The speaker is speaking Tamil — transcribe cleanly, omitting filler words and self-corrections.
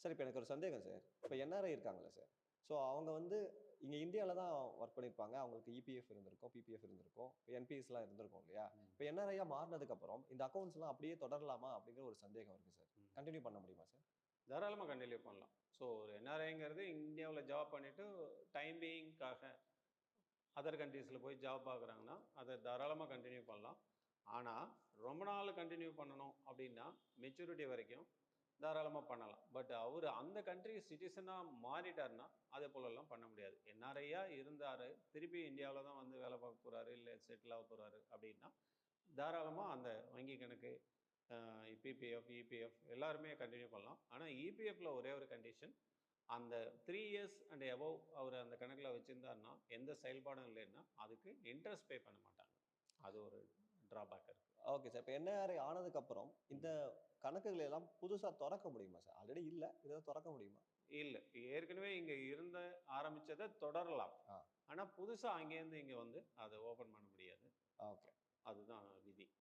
சார் இப்ப எனக்கு ஒரு சந்தேகம் சார். இப்ப என்ஆர்ஐ இருக்காங்கல்ல சார். ஸோ அவங்க வந்து இங்க இந்தியால தான் ஒர்க் பண்ணியிருப்பாங்க. அவங்களுக்கு இபிஎஃப் இருந்திருக்கும், பிபிஎஃப் இருந்திருக்கும், என்பிஎஸ்லாம் இருந்திருக்கும் இல்லையா? ம். இப்ப என்ஆர்ஐயா மாறுனதுக்கப்புறம் இந்த அக்கவுண்ட்ஸ்லாம் அப்படியே தொடரலாமா? அப்படிங்கிற ஒரு சந்தேகம் இருக்கு சார். ம். கன்டின்யூ பண்ண முடியுமா சார்? தாராளமா கன்டின்யூ பண்ணலாம். ஸோ ஒரு என்ஆர்ஐங்கிறது இந்தியாவுல ஜாப் பண்ணிட்டு டைம் பீயிங்க்காக அதர் கண்ட்ரீஸ்ல போய் ஜாப் பார்க்குறாங்கன்னா, அத தாராளமா கன்டின்யூ பண்ணலாம். ஆனா, ரொம்ப நாள் கன்டின்யூ பண்ணணும் அப்டின்னா, மெச்சூரிட்டி வரைக்கும் தாராளமா பண்ணலாம். பட் அவரு அந்த கண்ட்ரி சிட்டிசனா மாறிட்டாருன்னா, அதே போலலாம் பண்ண முடியாது. என்ஆர்ஐயா இருந்தாரு, திருப்பி இந்தியாவுல தான் வந்து வேலை பார்க்க போறாரு, இல்ல செட்டில் ஆக போறாரு அப்டின்னா, தாராளமா அந்த வங்கி கணக்கு, பிபிஎஃப், இபிஎஃப் எல்லாருமே கன்டின்யூ பண்ணலாம். ஆனா, இபிஎஃப்ல ஒரே ஒரு கண்டிஷன், அந்த 3 இயர்ஸ் அண்ட் அபோவ் அவரு அந்த கணக்குல வச்சிருந்தாருன்னா, எந்த செயல்பாடும் இல்லைன்னா, அதுக்கு இன்ட்ரெஸ்ட் பே பண்ண மாட்டாங்க. அது ஒரு ட்ராபேக் இருக்கு. Okay sir. இப்ப என்ஆர்ஐ ஆனதுக்கப்புறம் இந்த ம். கணக்குகளை எல்லாம் புதுசா தொறக்க முடியுமா சார்? ஆல்ரெடி இல்ல. இத தொறக்க முடியுமா? இல்ல. ஏற்கனவே இங்க ஆரம்பிச்சத தொடரலாம். ஆ. ஆனா, புதுசா அங்கேருந்து இங்க வந்து அத ஓப்பன் பண்ண முடியாது. ஓகே. அதுதான் விதி.